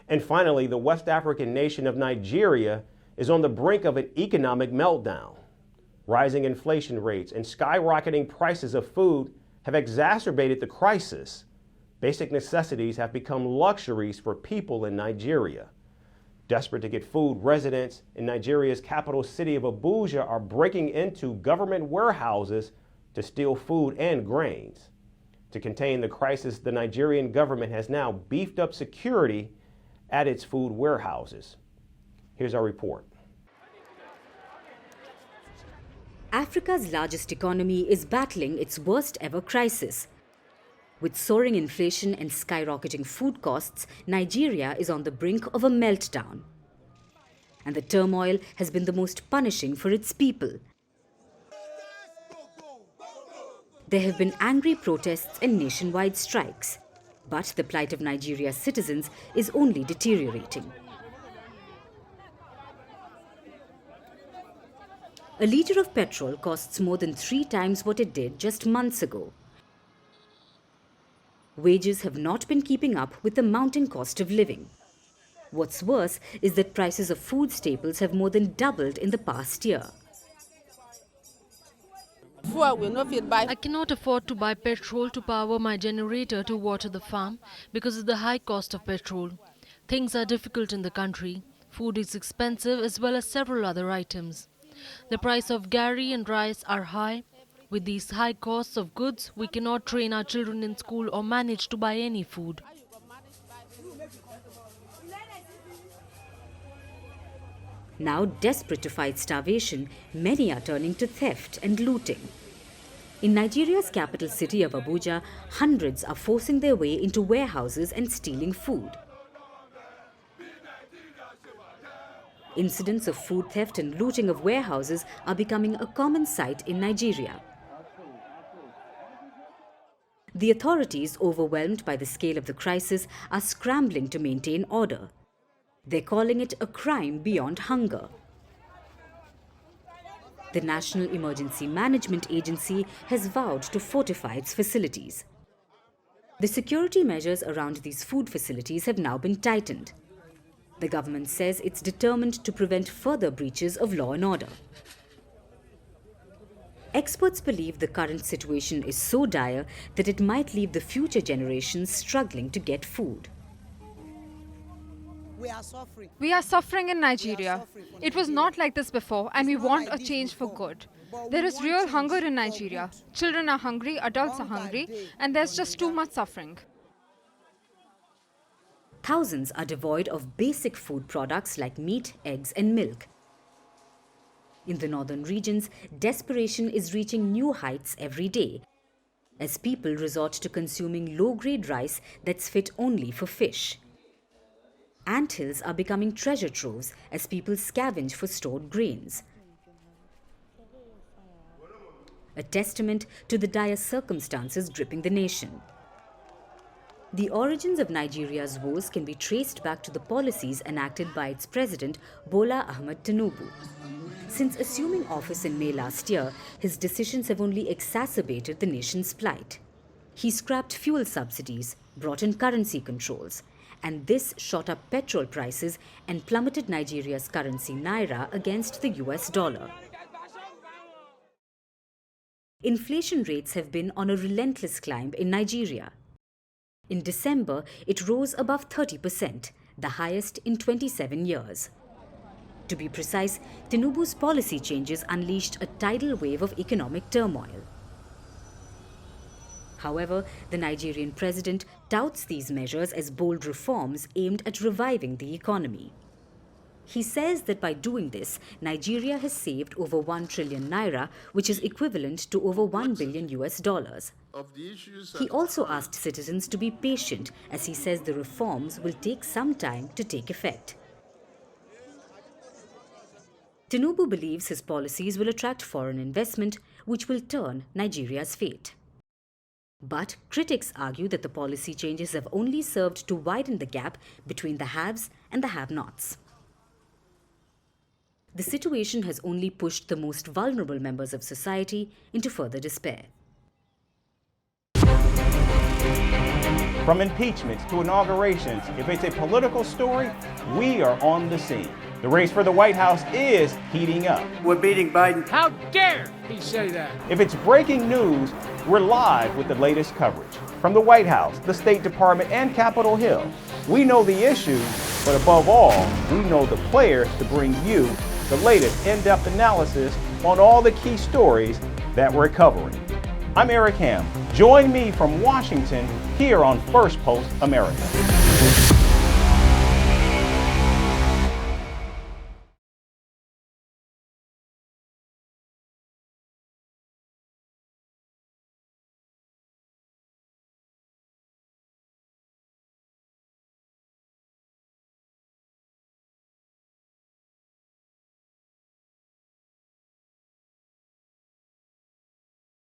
And finally, the West African nation of Nigeria is on the brink of an economic meltdown. Rising inflation rates and skyrocketing prices of food have exacerbated the crisis. Basic necessities have become luxuries for people in Nigeria. Desperate to get food, residents in Nigeria's capital city of Abuja are breaking into government warehouses to steal food and grains. To contain the crisis, the Nigerian government has now beefed up security at its food warehouses. Here's our report. Africa's largest economy is battling its worst ever crisis. With soaring inflation and skyrocketing food costs, Nigeria is on the brink of a meltdown. And the turmoil has been the most punishing for its people. There have been angry protests and nationwide strikes. But the plight of Nigeria's citizens is only deteriorating. A litre of petrol costs more than 3 times what it did just months ago. Wages have not been keeping up with the mounting cost of living. What's worse is that prices of food staples have more than doubled in the past year. I cannot afford to buy petrol to power my generator to water the farm because of the high cost of petrol. Things are difficult in the country. Food is expensive as well as several other items. The price of gari and rice are high. With these high costs of goods, we cannot train our children in school or manage to buy any food. Now, desperate to fight starvation, many are turning to theft and looting. In Nigeria's capital city of Abuja, hundreds are forcing their way into warehouses and stealing food. Incidents of food theft and looting of warehouses are becoming a common sight in Nigeria. The authorities, overwhelmed by the scale of the crisis, are scrambling to maintain order. They're calling it a crime beyond hunger. The National Emergency Management Agency has vowed to fortify its facilities. The security measures around these food facilities have now been tightened. The government says it's determined to prevent further breaches of law and order. Experts believe the current situation is so dire that it might leave the future generations struggling to get food. We are suffering in Nigeria. It was not like this before, and we want a change for good. There is real hunger in Nigeria. Children are hungry, adults are hungry, and there's just too much suffering. Thousands are devoid of basic food products like meat, eggs, and milk. In the northern regions, desperation is reaching new heights every day, as people resort to consuming low-grade rice that's fit only for fish. Anthills are becoming treasure troves as people scavenge for stored grains. A testament to the dire circumstances gripping the nation. The origins of Nigeria's woes can be traced back to the policies enacted by its president, Bola Ahmed Tinubu. Since assuming office in May last year, his decisions have only exacerbated the nation's plight. He scrapped fuel subsidies, brought in currency controls, and this shot up petrol prices and plummeted Nigeria's currency naira against the US dollar. Inflation rates have been on a relentless climb in Nigeria. In December, it rose above 30%, the highest in 27 years. To be precise, Tinubu's policy changes unleashed a tidal wave of economic turmoil. However, the Nigerian president touts these measures as bold reforms aimed at reviving the economy. He says that by doing this, Nigeria has saved over 1 trillion naira, which is equivalent to over $1 billion US. He also asked citizens to be patient, as he says the reforms will take some time to take effect. Tinubu believes his policies will attract foreign investment, which will turn Nigeria's fate. But critics argue that the policy changes have only served to widen the gap between the haves and the have-nots. The situation has only pushed the most vulnerable members of society into further despair. From impeachments to inaugurations, if it's a political story, we are on the scene. The race for the White House is heating up. We're beating Biden. How dare he say that? If it's breaking news, we're live with the latest coverage. From the White House, the State Department, and Capitol Hill, we know the issues, but above all, we know the players to bring you the latest in-depth analysis on all the key stories that we're covering. I'm Eric Ham. Join me from Washington here on First Post America.